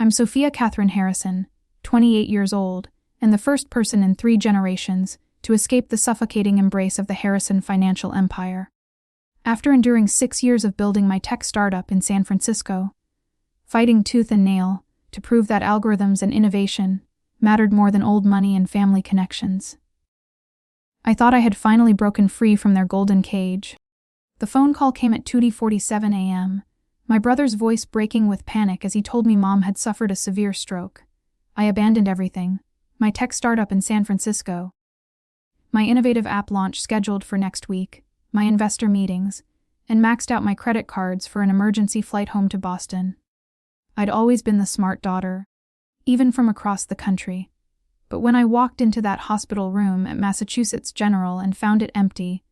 I'm Sophia Catherine Harrison, 28 years old, and the first person in 3 generations to escape the suffocating embrace of the Harrison financial empire. After enduring 6 years of building my tech startup in San Francisco, fighting tooth and nail to prove that algorithms and innovation mattered more than old money and family connections, I thought I had finally broken free from their golden cage. The phone call came at 2:47 a.m., my brother's voice breaking with panic as he told me Mom had suffered a severe stroke. I abandoned everything, my tech startup in San Francisco, my innovative app launch scheduled for next week, my investor meetings, and maxed out my credit cards for an emergency flight home to Boston. I'd always been the smart daughter, even from across the country. But when I walked into that hospital room at Massachusetts General and found it empty,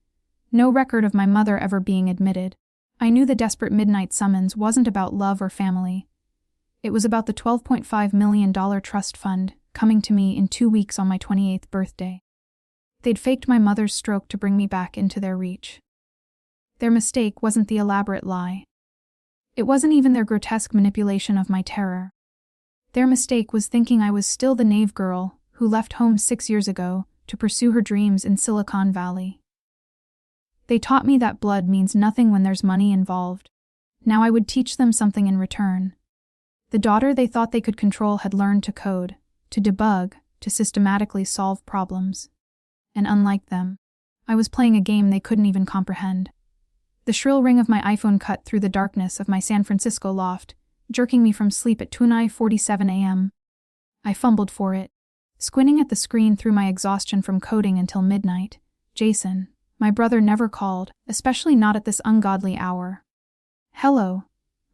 no record of my mother ever being admitted, I knew the desperate midnight summons wasn't about love or family. It was about the $12.5 million trust fund coming to me in 2 weeks on my 28th birthday. They'd faked my mother's stroke to bring me back into their reach. Their mistake wasn't the elaborate lie. It wasn't even their grotesque manipulation of my terror. Their mistake was thinking I was still the naive girl who left home 6 years ago to pursue her dreams in Silicon Valley. They taught me that blood means nothing when there's money involved. Now I would teach them something in return. The daughter they thought they could control had learned to code, to debug, to systematically solve problems. And unlike them, I was playing a game they couldn't even comprehend. The shrill ring of my iPhone cut through the darkness of my San Francisco loft, jerking me from sleep at 2:47 a.m. I fumbled for it, squinting at the screen through my exhaustion from coding until midnight. Jason, my brother, never called, especially not at this ungodly hour. Hello.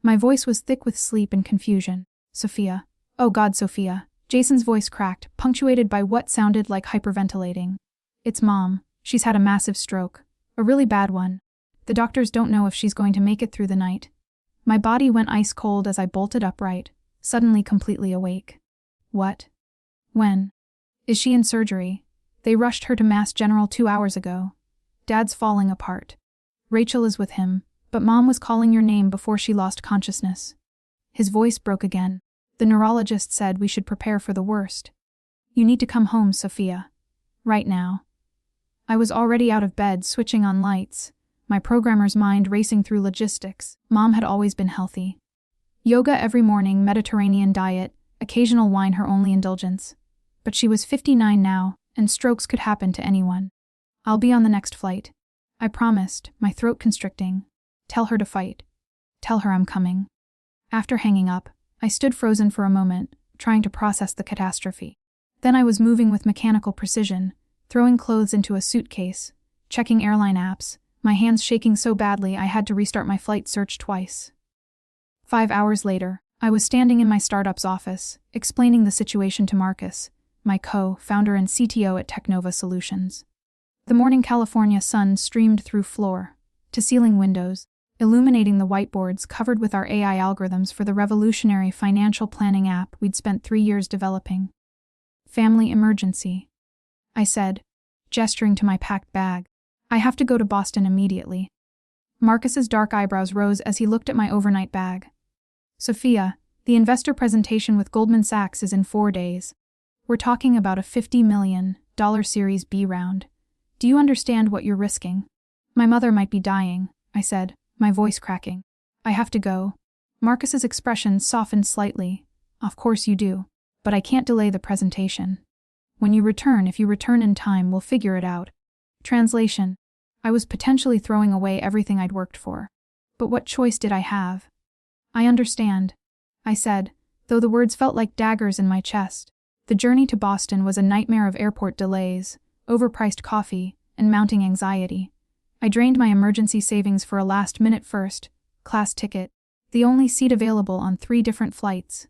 My voice was thick with sleep and confusion. Sophia. Oh God, Sophia. Jason's voice cracked, punctuated by what sounded like hyperventilating. It's Mom. She's had a massive stroke. A really bad one. The doctors don't know if she's going to make it through the night. My body went ice cold as I bolted upright, suddenly completely awake. What? When? Is she in surgery? They rushed her to Mass General 2 hours ago. Dad's falling apart. Rachel is with him, but Mom was calling your name before she lost consciousness. His voice broke again. The neurologist said we should prepare for the worst. You need to come home, Sophia. Right now. I was already out of bed, switching on lights, my programmer's mind racing through logistics. Mom had always been healthy. Yoga every morning, Mediterranean diet, occasional wine her only indulgence. But she was 59 now, and strokes could happen to anyone. I'll be on the next flight. I promised, my throat constricting. Tell her to fight. Tell her I'm coming. After hanging up, I stood frozen for a moment, trying to process the catastrophe. Then I was moving with mechanical precision, throwing clothes into a suitcase, checking airline apps, my hands shaking so badly I had to restart my flight search twice. 5 hours later, I was standing in my startup's office, explaining the situation to Marcus, my co-founder and CTO at Technova Solutions. The morning California sun streamed through floor-to-ceiling windows, illuminating the whiteboards covered with our AI algorithms for the revolutionary financial planning app we'd spent 3 years developing. Family emergency, I said, gesturing to my packed bag. I have to go to Boston immediately. Marcus's dark eyebrows rose as he looked at my overnight bag. Sophia, the investor presentation with Goldman Sachs is in 4 days. We're talking about a $50 million Series B round. Do you understand what you're risking? My mother might be dying, I said, my voice cracking. I have to go. Marcus's expression softened slightly. Of course you do. But I can't delay the presentation. When you return, if you return in time, we'll figure it out. Translation. I was potentially throwing away everything I'd worked for. But what choice did I have? I understand, I said, though the words felt like daggers in my chest. The journey to Boston was a nightmare of airport delays, overpriced coffee, and mounting anxiety. I drained my emergency savings for a last-minute first-class ticket, the only seat available on 3 different flights,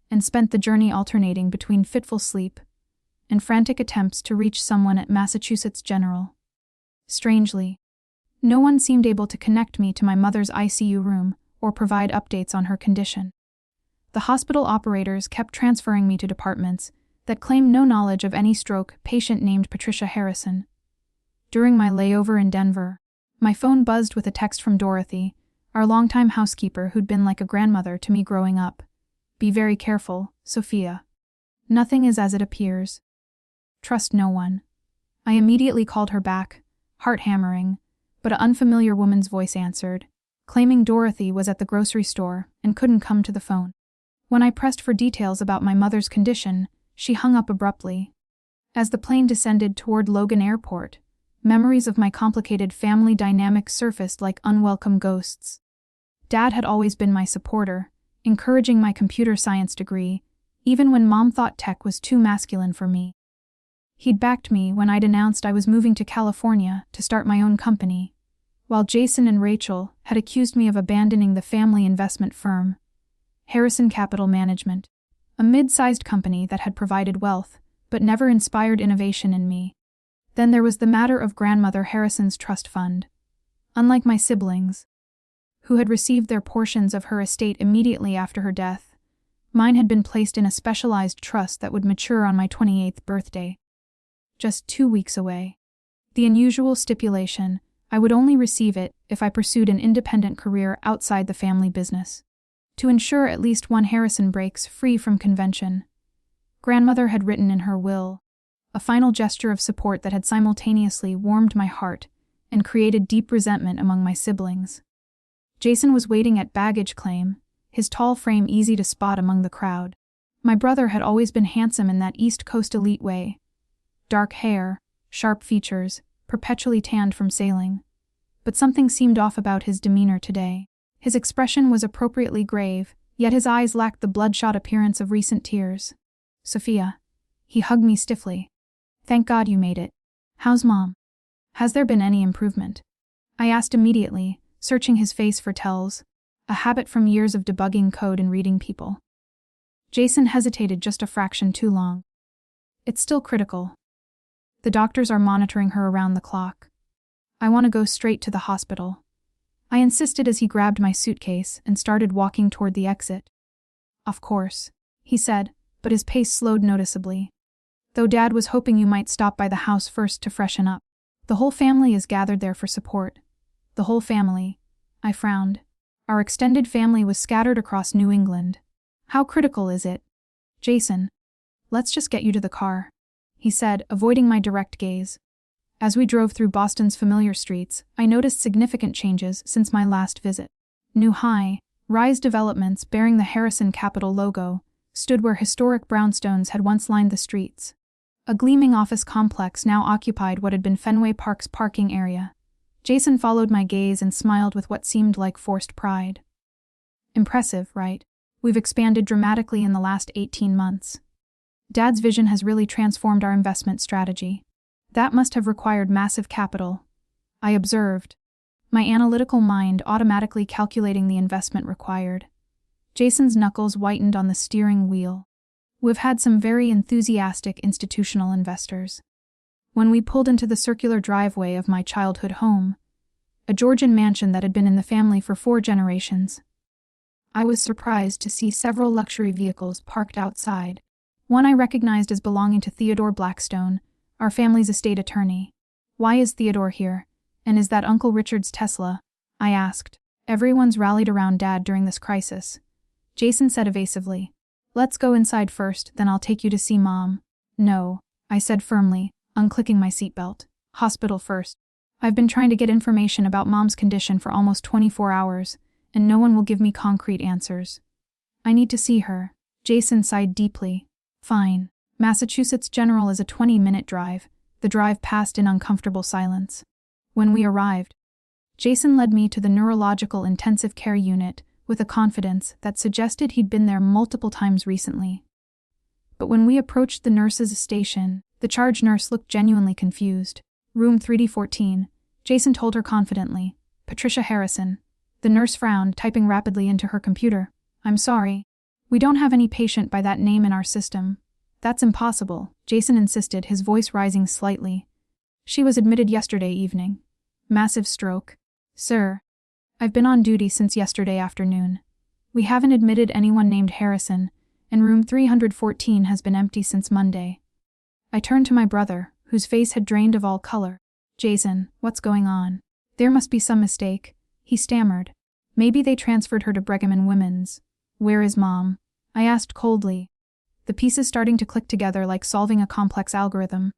and spent the journey alternating between fitful sleep and frantic attempts to reach someone at Massachusetts General. Strangely, no one seemed able to connect me to my mother's ICU room or provide updates on her condition. The hospital operators kept transferring me to departments that claimed no knowledge of any stroke patient named Patricia Harrison. During my layover in Denver, my phone buzzed with a text from Dorothy, our longtime housekeeper who'd been like a grandmother to me growing up. Be very careful, Sophia. Nothing is as it appears. Trust no one. I immediately called her back, heart hammering, but an unfamiliar woman's voice answered, claiming Dorothy was at the grocery store and couldn't come to the phone. When I pressed for details about my mother's condition, she hung up abruptly. As the plane descended toward Logan Airport, memories of my complicated family dynamic surfaced like unwelcome ghosts. Dad had always been my supporter, encouraging my computer science degree, even when Mom thought tech was too masculine for me. He'd backed me when I'd announced I was moving to California to start my own company, while Jason and Rachel had accused me of abandoning the family investment firm, Harrison Capital Management, a mid-sized company that had provided wealth but never inspired innovation in me. Then there was the matter of Grandmother Harrison's trust fund. Unlike my siblings, who had received their portions of her estate immediately after her death, mine had been placed in a specialized trust that would mature on my 28th birthday. Just 2 weeks away. The unusual stipulation, I would only receive it if I pursued an independent career outside the family business. To ensure at least one Harrison breaks free from convention, Grandmother had written in her will, a final gesture of support that had simultaneously warmed my heart and created deep resentment among my siblings. Jason was waiting at baggage claim, his tall frame easy to spot among the crowd. My brother had always been handsome in that East Coast elite way. Dark hair, sharp features, perpetually tanned from sailing. But something seemed off about his demeanor today. His expression was appropriately grave, yet his eyes lacked the bloodshot appearance of recent tears. Sophia. He hugged me stiffly. Thank God you made it. How's Mom? Has there been any improvement? I asked immediately, searching his face for tells, a habit from years of debugging code and reading people. Jason hesitated just a fraction too long. It's still critical. The doctors are monitoring her around the clock. I want to go straight to the hospital. I insisted as he grabbed my suitcase and started walking toward the exit. Of course, he said, but his pace slowed noticeably. Though Dad was hoping you might stop by the house first to freshen up. The whole family is gathered there for support. The whole family. I frowned. Our extended family was scattered across New England. How critical is it? Jason. Let's just get you to the car, he said, avoiding my direct gaze. As we drove through Boston's familiar streets, I noticed significant changes since my last visit. New high-rise developments bearing the Harrison Capital logo stood where historic brownstones had once lined the streets. A gleaming office complex now occupied what had been Fenway Park's parking area. Jason followed my gaze and smiled with what seemed like forced pride. Impressive, right? We've expanded dramatically in the last 18 months. Dad's vision has really transformed our investment strategy. That must have required massive capital, I observed, my analytical mind automatically calculating the investment required. Jason's knuckles whitened on the steering wheel. We've had some very enthusiastic institutional investors. When we pulled into the circular driveway of my childhood home, a Georgian mansion that had been in the family for 4 generations, I was surprised to see several luxury vehicles parked outside. One I recognized as belonging to Theodore Blackstone, our family's estate attorney. Why is Theodore here? And is that Uncle Richard's Tesla? I asked. Everyone's rallied around Dad during this crisis. Jason said evasively. Let's go inside first, then I'll take you to see Mom. No, I said firmly, unclicking my seatbelt. Hospital first. I've been trying to get information about Mom's condition for almost 24 hours, and no one will give me concrete answers. I need to see her. Jason sighed deeply. Fine. Massachusetts General is a 20-minute drive. The drive passed in uncomfortable silence. When we arrived, Jason led me to the neurological intensive care unit with a confidence that suggested he'd been there multiple times recently. But when we approached the nurse's station, the charge nurse looked genuinely confused. Room 3D14, Jason told her confidently. Patricia Harrison. The nurse frowned, typing rapidly into her computer. I'm sorry. We don't have any patient by that name in our system. That's impossible, Jason insisted, his voice rising slightly. She was admitted yesterday evening. Massive stroke. Sir, I've been on duty since yesterday afternoon. We haven't admitted anyone named Harrison, and room 314 has been empty since Monday. I turned to my brother, whose face had drained of all color. Jason, what's going on? There must be some mistake, he stammered. Maybe they transferred her to Brigham and Women's. Where is Mom? I asked coldly, the pieces starting to click together like solving a complex algorithm.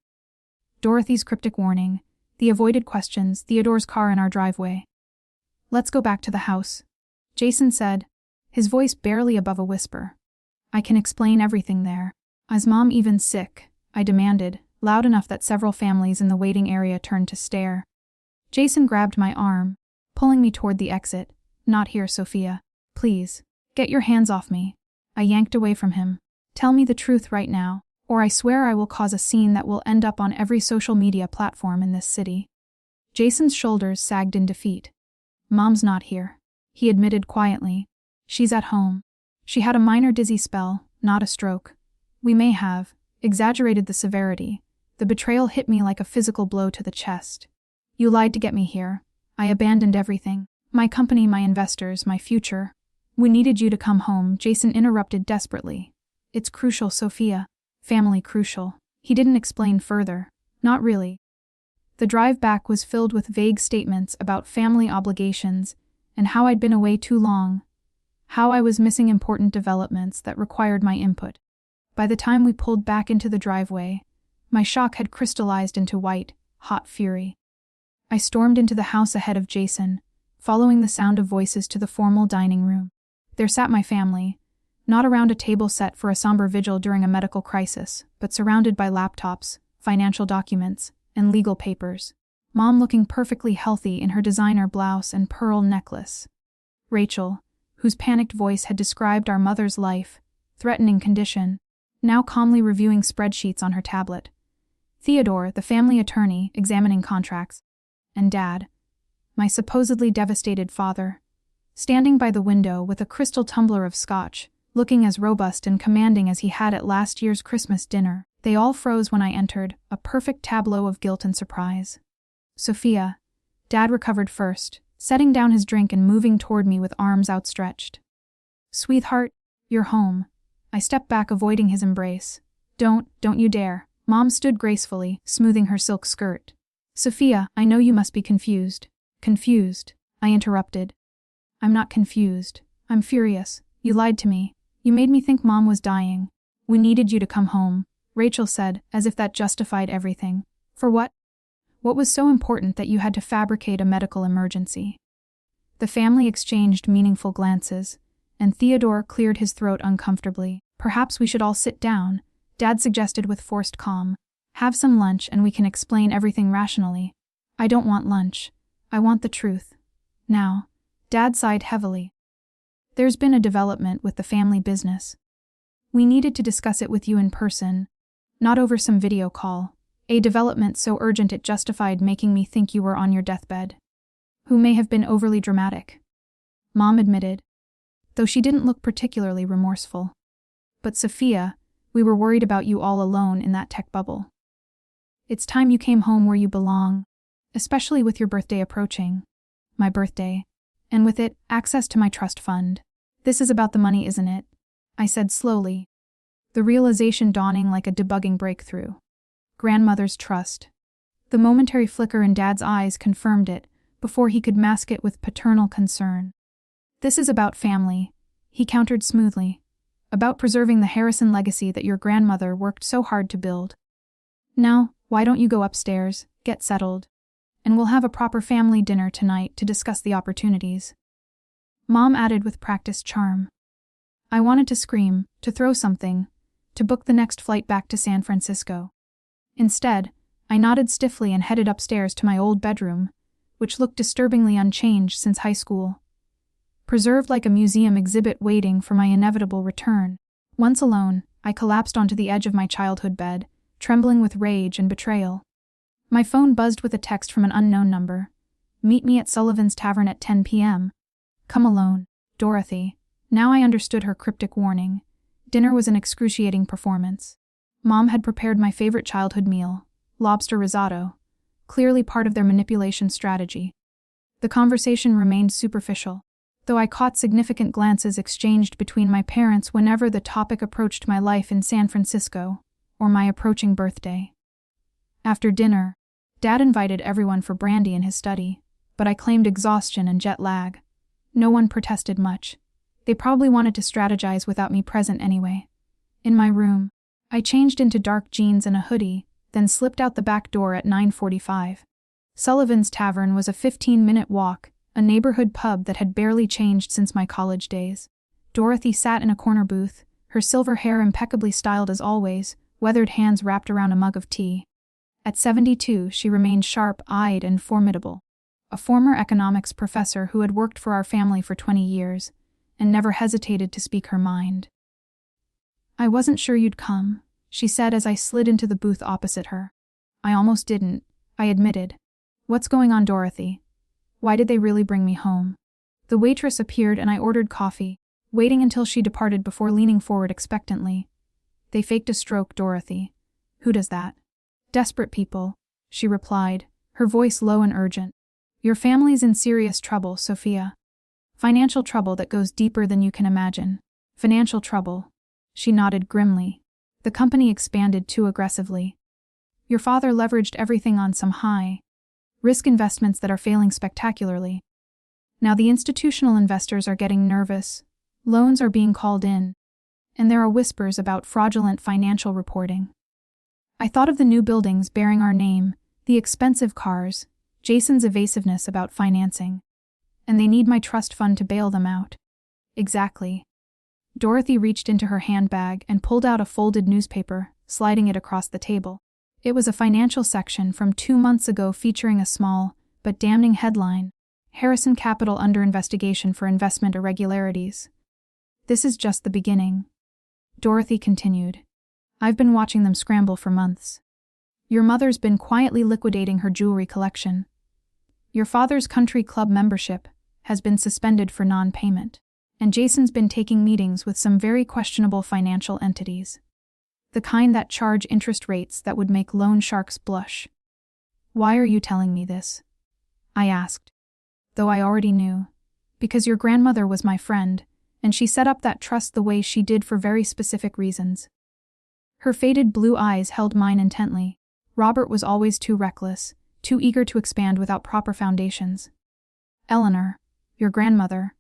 Dorothy's cryptic warning, the avoided questions, Theodore's car in our driveway. Let's go back to the house, Jason said, his voice barely above a whisper. I can explain everything there. Is Mom even sick? I demanded, loud enough that several families in the waiting area turned to stare. Jason grabbed my arm, pulling me toward the exit. Not here, Sophia. Please, get your hands off me. I yanked away from him. Tell me the truth right now, or I swear I will cause a scene that will end up on every social media platform in this city. Jason's shoulders sagged in defeat. Mom's not here, he admitted quietly. She's at home. She had a minor dizzy spell, not a stroke. We may have exaggerated the severity. The betrayal hit me like a physical blow to the chest. You lied to get me here. I abandoned everything. My company, my investors, my future. We needed you to come home, Jason interrupted desperately. It's crucial, Sophia. Family crucial. He didn't explain further. Not really. The drive back was filled with vague statements about family obligations and how I'd been away too long. How I was missing important developments that required my input. By the time we pulled back into the driveway, my shock had crystallized into white, hot fury. I stormed into the house ahead of Jason, following the sound of voices to the formal dining room. There sat my family, not around a table set for a somber vigil during a medical crisis, but surrounded by laptops, financial documents, and legal papers. Mom looking perfectly healthy in her designer blouse and pearl necklace. Rachel, whose panicked voice had described our mother's life-threatening condition, now calmly reviewing spreadsheets on her tablet. Theodore, the family attorney, examining contracts. And Dad, my supposedly devastated father, standing by the window with a crystal tumbler of scotch, looking as robust and commanding as he had at last year's Christmas dinner. They all froze when I entered, a perfect tableau of guilt and surprise. Sophia, Dad recovered first, setting down his drink and moving toward me with arms outstretched. Sweetheart, you're home. I stepped back, avoiding his embrace. Don't you dare. Mom stood gracefully, smoothing her silk skirt. Sophia, I know you must be confused. Confused, I interrupted. I'm not confused. I'm furious. You lied to me. You made me think Mom was dying. We needed you to come home, Rachel said, as if that justified everything. For what? What was so important that you had to fabricate a medical emergency? The family exchanged meaningful glances, and Theodore cleared his throat uncomfortably. Perhaps we should all sit down, Dad suggested with forced calm. Have some lunch and we can explain everything rationally. I don't want lunch. I want the truth. Now, Dad sighed heavily. There's been a development with the family business. We needed to discuss it with you in person, not over some video call. A development so urgent it justified making me think you were on your deathbed. Who may have been overly dramatic, Mom admitted, though she didn't look particularly remorseful. But Sophia, we were worried about you all alone in that tech bubble. It's time you came home where you belong, especially with your birthday approaching. My birthday. And with it, access to my trust fund. This is about the money, isn't it? I said slowly, the realization dawning like a debugging breakthrough. Grandmother's trust. The momentary flicker in Dad's eyes confirmed it, before he could mask it with paternal concern. This is about family, he countered smoothly. About preserving the Harrison legacy that your grandmother worked so hard to build. Now, why don't you go upstairs, get settled, and we'll have a proper family dinner tonight to discuss the opportunities. Mom added with practiced charm. I wanted to scream, to throw something, to book the next flight back to San Francisco. Instead, I nodded stiffly and headed upstairs to my old bedroom, which looked disturbingly unchanged since high school. Preserved like a museum exhibit waiting for my inevitable return. Once alone, I collapsed onto the edge of my childhood bed, trembling with rage and betrayal. My phone buzzed with a text from an unknown number. Meet me at Sullivan's Tavern at 10 p.m. Come alone, Dorothy. Now I understood her cryptic warning. Dinner was an excruciating performance. Mom had prepared my favorite childhood meal, lobster risotto, clearly part of their manipulation strategy. The conversation remained superficial, though I caught significant glances exchanged between my parents whenever the topic approached my life in San Francisco, or my approaching birthday. After dinner, Dad invited everyone for brandy in his study, but I claimed exhaustion and jet lag. No one protested much. They probably wanted to strategize without me present anyway. In my room, I changed into dark jeans and a hoodie, then slipped out the back door at 9:45. Sullivan's Tavern was a 15-minute walk, a neighborhood pub that had barely changed since my college days. Dorothy sat in a corner booth, her silver hair impeccably styled as always, weathered hands wrapped around a mug of tea. At 72, she remained sharp-eyed and formidable. A former economics professor who had worked for our family for 20 years, and never hesitated to speak her mind. "I wasn't sure you'd come," she said as I slid into the booth opposite her. "I almost didn't," I admitted. "What's going on, Dorothy? Why did they really bring me home?" The waitress appeared and I ordered coffee, waiting until she departed before leaning forward expectantly. "They faked a stroke, Dorothy." "Who does that?" "Desperate people," she replied, her voice low and urgent. "Your family's in serious trouble, Sophia. Financial trouble that goes deeper than you can imagine." "Financial trouble?" She nodded grimly. "The company expanded too aggressively. Your father leveraged everything on some high-risk investments that are failing spectacularly. Now the institutional investors are getting nervous, loans are being called in, and there are whispers about fraudulent financial reporting. I thought of the new buildings bearing our name, the expensive cars, Jason's evasiveness about financing. And they need my trust fund to bail them out." "Exactly." Dorothy reached into her handbag and pulled out a folded newspaper, sliding it across the table. It was a financial section from 2 months ago featuring a small, but damning headline: "Harrison Capital under investigation for investment irregularities." "This is just the beginning," Dorothy continued. "I've been watching them scramble for months. Your mother's been quietly liquidating her jewelry collection. Your father's country club membership has been suspended for non-payment. And Jason's been taking meetings with some very questionable financial entities. The kind that charge interest rates that would make loan sharks blush." "Why are you telling me this?" I asked. Though I already knew. "Because your grandmother was my friend, and she set up that trust the way she did for very specific reasons." Her faded blue eyes held mine intently. Robert was always too reckless, too eager to expand without proper foundations. "Eleanor, your grandmother,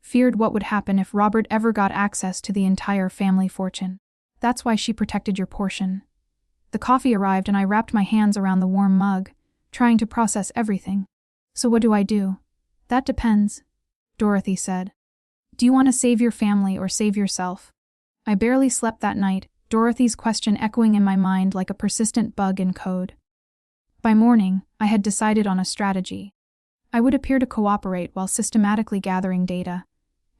feared what would happen if Robert ever got access to the entire family fortune. That's why she protected your portion." The coffee arrived and I wrapped my hands around the warm mug, trying to process everything. "So what do I do?" "That depends," Dorothy said. "Do you want to save your family or save yourself?" I barely slept that night, Dorothy's question echoing in my mind like a persistent bug in code. By morning, I had decided on a strategy. I would appear to cooperate while systematically gathering data.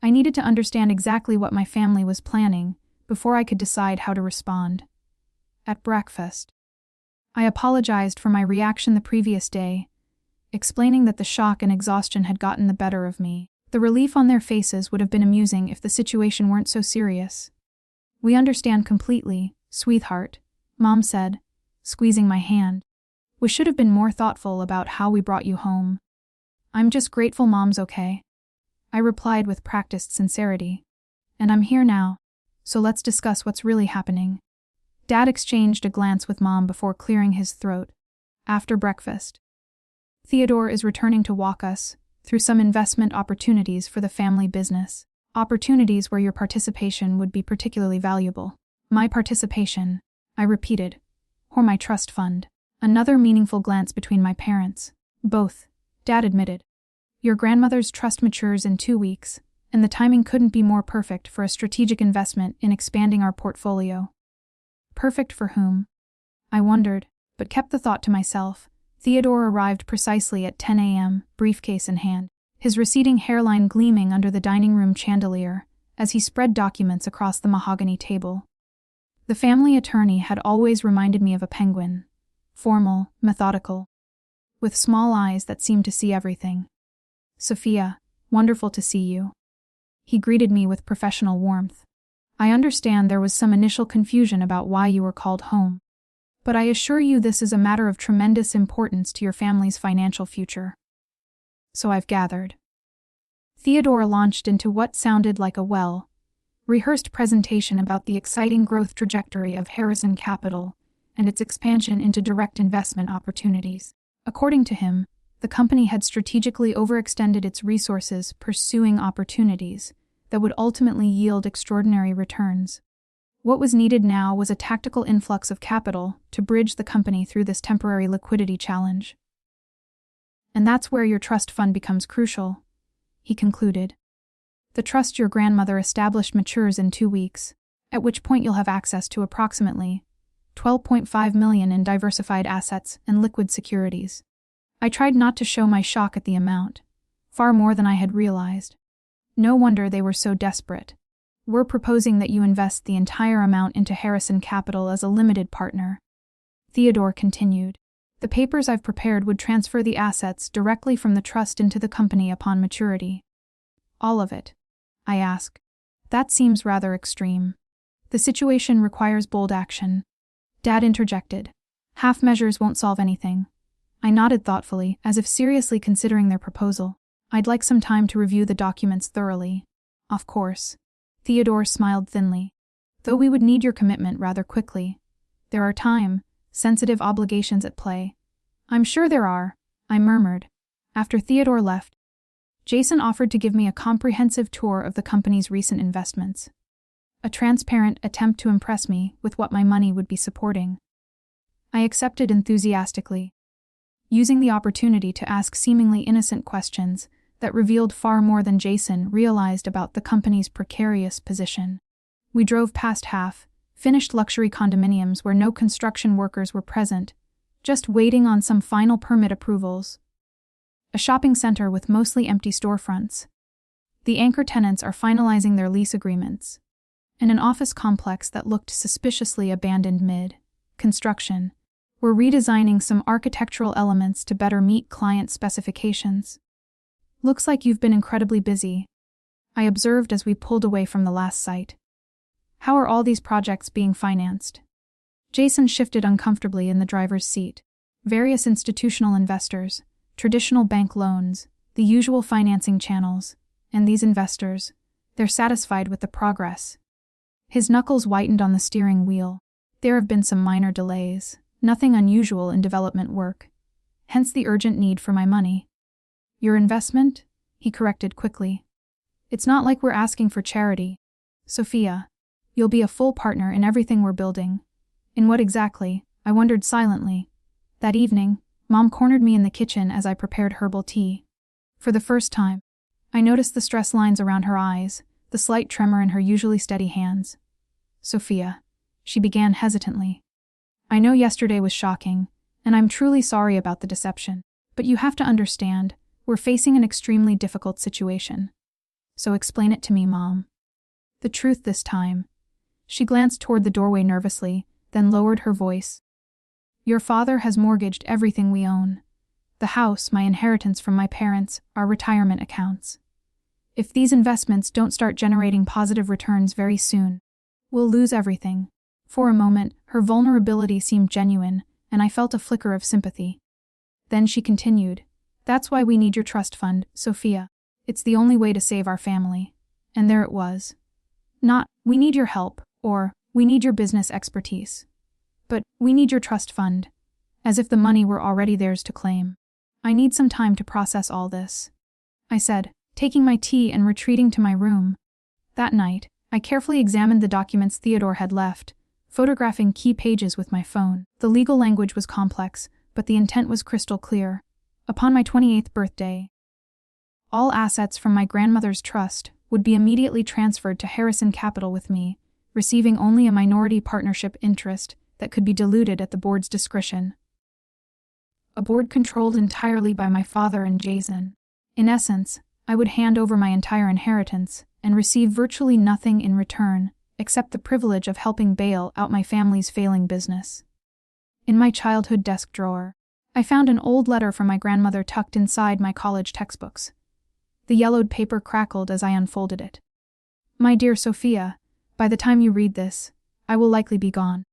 I needed to understand exactly what my family was planning before I could decide how to respond. At breakfast, I apologized for my reaction the previous day, explaining that the shock and exhaustion had gotten the better of me. The relief on their faces would have been amusing if the situation weren't so serious. "We understand completely, sweetheart," Mom said, squeezing my hand. "We should have been more thoughtful about how we brought you home." "I'm just grateful Mom's okay," I replied with practiced sincerity. "And I'm here now, so let's discuss what's really happening." Dad exchanged a glance with Mom before clearing his throat. After breakfast, "Theodore is returning to walk us through some investment opportunities for the family business. Opportunities where your participation would be particularly valuable." "My participation," I repeated, "or my trust fund." Another meaningful glance between my parents. "Both," Dad admitted. "Your grandmother's trust matures in 2 weeks, and the timing couldn't be more perfect for a strategic investment in expanding our portfolio." Perfect for whom? I wondered, but kept the thought to myself. Theodore arrived precisely at 10 a.m., briefcase in hand, his receding hairline gleaming under the dining room chandelier as he spread documents across the mahogany table. The family attorney had always reminded me of a penguin, formal, methodical, with small eyes that seemed to see everything. "Sophia, wonderful to see you." He greeted me with professional warmth. "I understand there was some initial confusion about why you were called home, but I assure you this is a matter of tremendous importance to your family's financial future." "So I've gathered." Theodore launched into what sounded like a well-rehearsed presentation about the exciting growth trajectory of Harrison Capital and its expansion into direct investment opportunities. According to him, the company had strategically overextended its resources pursuing opportunities that would ultimately yield extraordinary returns. What was needed now was a tactical influx of capital to bridge the company through this temporary liquidity challenge. And that's where your trust fund becomes crucial, he concluded. The trust your grandmother established matures in 2 weeks, at which point you'll have access to approximately $12.5 million in diversified assets and liquid securities. I tried not to show my shock at the amount, far more than I had realized. No wonder they were so desperate. We're proposing that you invest the entire amount into Harrison Capital as a limited partner. Theodore continued. The papers I've prepared would transfer the assets directly from the trust into the company upon maturity. All of it? I asked. That seems rather extreme. The situation requires bold action. Dad interjected. Half measures won't solve anything. I nodded thoughtfully, as if seriously considering their proposal. I'd like some time to review the documents thoroughly. Of course. Theodore smiled thinly. Though we would need your commitment rather quickly. There are time-sensitive obligations at play. I'm sure there are, I murmured. After Theodore left, Jason offered to give me a comprehensive tour of the company's recent investments. A transparent attempt to impress me with what my money would be supporting. I accepted enthusiastically, using the opportunity to ask seemingly innocent questions that revealed far more than Jason realized about the company's precarious position. We drove past half-finished luxury condominiums where no construction workers were present, just waiting on some final permit approvals. A shopping center with mostly empty storefronts. The anchor tenants are finalizing their lease agreements. And an office complex that looked suspiciously abandoned mid-construction. We're redesigning some architectural elements to better meet client specifications. Looks like you've been incredibly busy, I observed as we pulled away from the last site. How are all these projects being financed? Jason shifted uncomfortably in the driver's seat. Various institutional investors, traditional bank loans, the usual financing channels, and these investors, they're satisfied with the progress. His knuckles whitened on the steering wheel. There have been some minor delays, nothing unusual in development work. Hence the urgent need for my money. Your investment? He corrected quickly. It's not like we're asking for charity. Sophia, you'll be a full partner in everything we're building. In what exactly? I wondered silently. That evening, Mom cornered me in the kitchen as I prepared herbal tea. For the first time, I noticed the stress lines around her eyes, the slight tremor in her usually steady hands. Sophia, she began hesitantly. I know yesterday was shocking, and I'm truly sorry about the deception, but you have to understand, we're facing an extremely difficult situation. So explain it to me, Mom. The truth this time. She glanced toward the doorway nervously, then lowered her voice. Your father has mortgaged everything we own. The house, my inheritance from my parents, our retirement accounts. If these investments don't start generating positive returns very soon, we'll lose everything. For a moment, her vulnerability seemed genuine, and I felt a flicker of sympathy. Then she continued, That's why we need your trust fund, Sophia. It's the only way to save our family. And there it was. Not, we need your help, or, we need your business expertise. But, we need your trust fund. As if the money were already theirs to claim. I need some time to process all this, I said, taking my tea and retreating to my room. That night, I carefully examined the documents Theodore had left, photographing key pages with my phone. The legal language was complex, but the intent was crystal clear. Upon my 28th birthday, all assets from my grandmother's trust would be immediately transferred to Harrison Capital with me, receiving only a minority partnership interest that could be diluted at the board's discretion. A board controlled entirely by my father and Jason. In essence, I would hand over my entire inheritance and receive virtually nothing in return, except the privilege of helping bail out my family's failing business. In my childhood desk drawer, I found an old letter from my grandmother tucked inside my college textbooks. The yellowed paper crackled as I unfolded it. My dear Sophia, by the time you read this, I will likely be gone.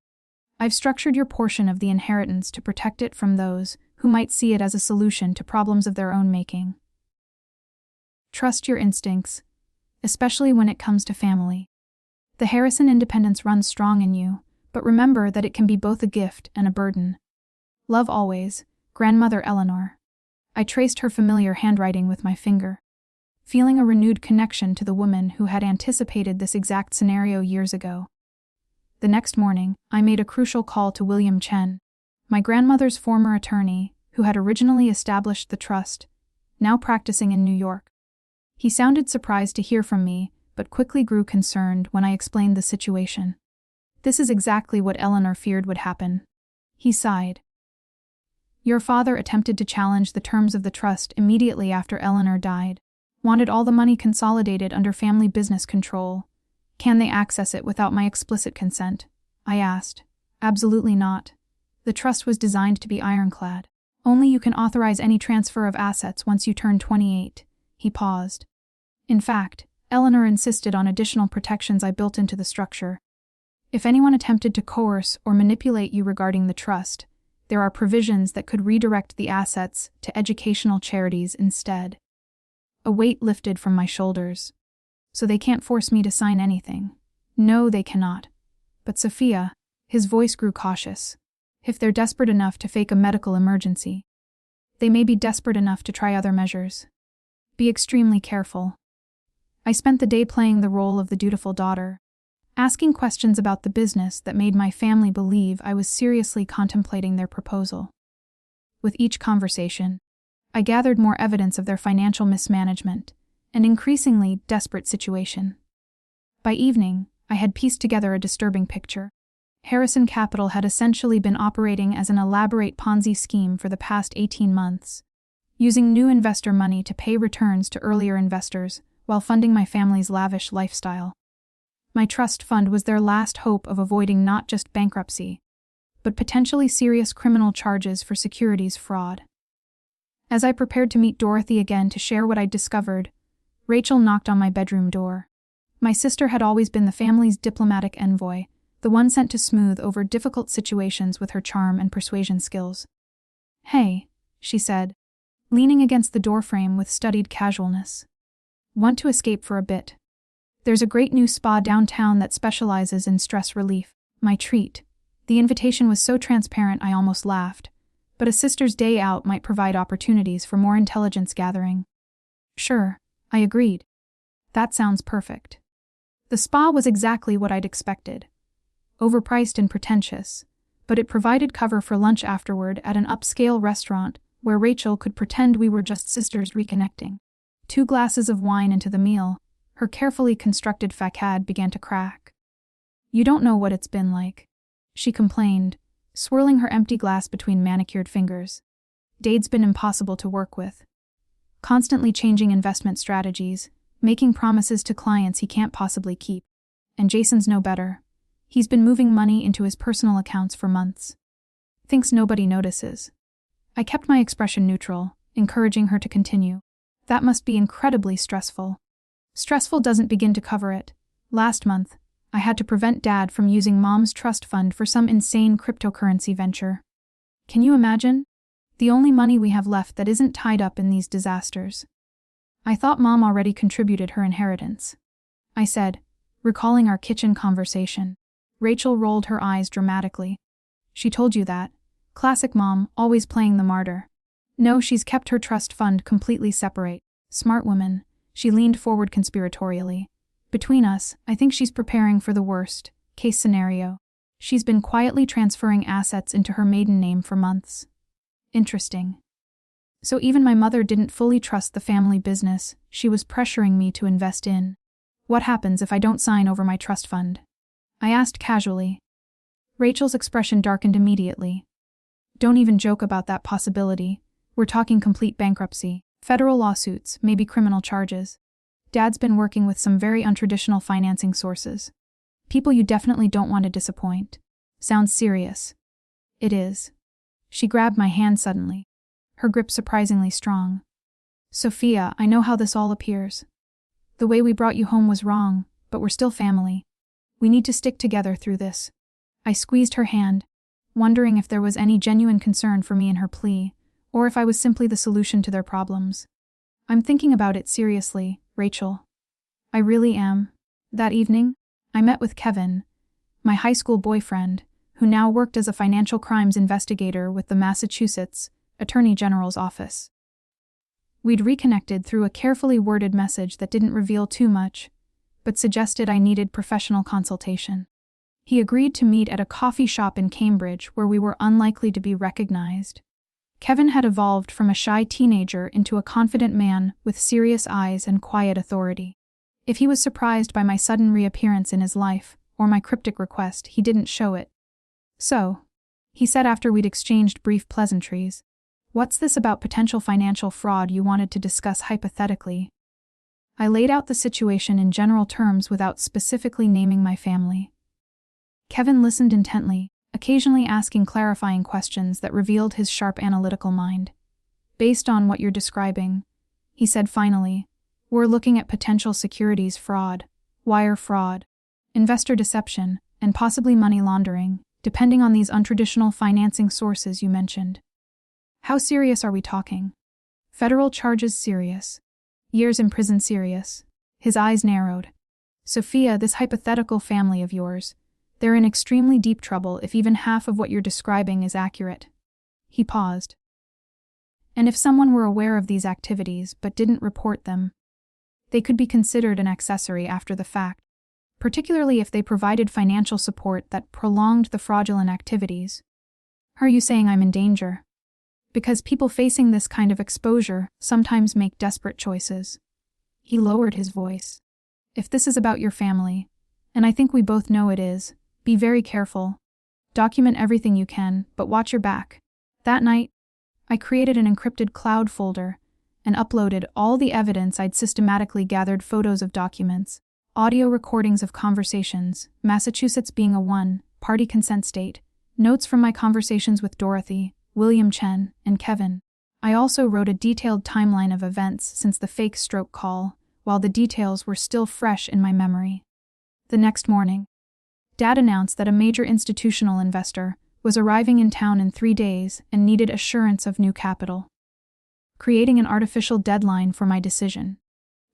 I've structured your portion of the inheritance to protect it from those who might see it as a solution to problems of their own making. Trust your instincts, especially when it comes to family. The Harrison independence runs strong in you, but remember that it can be both a gift and a burden. Love always, Grandmother Eleanor. I traced her familiar handwriting with my finger. feeling a renewed connection to the woman who had anticipated this exact scenario years ago. The next morning, I made a crucial call to William Chen, my grandmother's former attorney, who had originally established the trust, now practicing in New York. He sounded surprised to hear from me, but quickly grew concerned when I explained the situation. This is exactly what Eleanor feared would happen. He sighed. Your father attempted to challenge the terms of the trust immediately after Eleanor died, wanted all the money consolidated under family business control. Can they access it without my explicit consent? I asked. Absolutely not. The trust was designed to be ironclad. Only you can authorize any transfer of assets once you turn 28. He paused. In fact, Eleanor insisted on additional protections I built into the structure. If anyone attempted to coerce or manipulate you regarding the trust, there are provisions that could redirect the assets to educational charities instead. A weight lifted from my shoulders. So they can't force me to sign anything. No, they cannot. But Sophia, his voice grew cautious. If they're desperate enough to fake a medical emergency, they may be desperate enough to try other measures. Be extremely careful. I spent the day playing the role of the dutiful daughter, asking questions about the business that made my family believe I was seriously contemplating their proposal. With each conversation, I gathered more evidence of their financial mismanagement and increasingly desperate situation. By evening, I had pieced together a disturbing picture. Harrison Capital had essentially been operating as an elaborate Ponzi scheme for the past 18 months, using new investor money to pay returns to earlier investors while funding my family's lavish lifestyle. My trust fund was their last hope of avoiding not just bankruptcy, but potentially serious criminal charges for securities fraud. As I prepared to meet Dorothy again to share what I'd discovered, Rachel knocked on my bedroom door. My sister had always been the family's diplomatic envoy, the one sent to smooth over difficult situations with her charm and persuasion skills. Hey, she said, leaning against the doorframe with studied casualness. Want to escape for a bit? There's a great new spa downtown that specializes in stress relief. My treat. The invitation was so transparent I almost laughed, but a sister's day out might provide opportunities for more intelligence gathering. Sure, I agreed. That sounds perfect. The spa was exactly what I'd expected. Overpriced and pretentious, but it provided cover for lunch afterward at an upscale restaurant where Rachel could pretend we were just sisters reconnecting. 2 glasses of wine into the meal, her carefully constructed facade began to crack. You don't know what it's been like, she complained, swirling her empty glass between manicured fingers. Dade's been impossible to work with. Constantly changing investment strategies, making promises to clients he can't possibly keep. And Jason's no better. He's been moving money into his personal accounts for months. Thinks nobody notices. I kept my expression neutral, encouraging her to continue. That must be incredibly stressful. Stressful doesn't begin to cover it. Last month, I had to prevent Dad from using Mom's trust fund for some insane cryptocurrency venture. Can you imagine? The only money we have left that isn't tied up in these disasters. I thought Mom already contributed her inheritance, I said, recalling our kitchen conversation. Rachel rolled her eyes dramatically. She told you that. Classic Mom, always playing the martyr. No, she's kept her trust fund completely separate. Smart woman. She leaned forward conspiratorially. Between us, I think she's preparing for the worst case scenario. She's been quietly transferring assets into her maiden name for months. Interesting. So even my mother didn't fully trust the family business she was pressuring me to invest in. What happens if I don't sign over my trust fund? I asked casually. Rachel's expression darkened immediately. Don't even joke about that possibility. We're talking complete bankruptcy, federal lawsuits, maybe criminal charges. Dad's been working with some very untraditional financing sources. People you definitely don't want to disappoint. Sounds serious. It is. She grabbed my hand suddenly, her grip surprisingly strong. Sophia, I know how this all appears. The way we brought you home was wrong, but we're still family. We need to stick together through this. I squeezed her hand, wondering if there was any genuine concern for me in her plea, or if I was simply the solution to their problems. I'm thinking about it seriously, Rachel. I really am. That evening, I met with Kevin, my high school boyfriend, who now worked as a financial crimes investigator with the Massachusetts Attorney General's office. We'd reconnected through a carefully worded message that didn't reveal too much, but suggested I needed professional consultation. He agreed to meet at a coffee shop in Cambridge where we were unlikely to be recognized. Kevin had evolved from a shy teenager into a confident man with serious eyes and quiet authority. If he was surprised by my sudden reappearance in his life, or my cryptic request, he didn't show it. "So," he said after we'd exchanged brief pleasantries, "what's this about potential financial fraud you wanted to discuss hypothetically?" I laid out the situation in general terms without specifically naming my family. Kevin listened intently, occasionally asking clarifying questions that revealed his sharp analytical mind. "Based on what you're describing," he said finally, "we're looking at potential securities fraud, wire fraud, investor deception, and possibly money laundering, depending on these untraditional financing sources you mentioned." "How serious are we talking?" "Federal charges serious. Years in prison serious." His eyes narrowed. "Sophia, this hypothetical family of yours, they're in extremely deep trouble if even half of what you're describing is accurate." He paused. "And if someone were aware of these activities but didn't report them, they could be considered an accessory after the fact, particularly if they provided financial support that prolonged the fraudulent activities." "Are you saying I'm in danger?" "Because people facing this kind of exposure sometimes make desperate choices." He lowered his voice. "If this is about your family, and I think we both know it is, be very careful. Document everything you can, but watch your back." That night, I created an encrypted cloud folder and uploaded all the evidence I'd systematically gathered: photos of documents, audio recordings of conversations, Massachusetts being a one-party consent state, notes from my conversations with Dorothy, William Chen, and Kevin. I also wrote a detailed timeline of events since the fake stroke call, while the details were still fresh in my memory. The next morning, Dad announced that a major institutional investor was arriving in town in 3 days and needed assurance of new capital, creating an artificial deadline for my decision.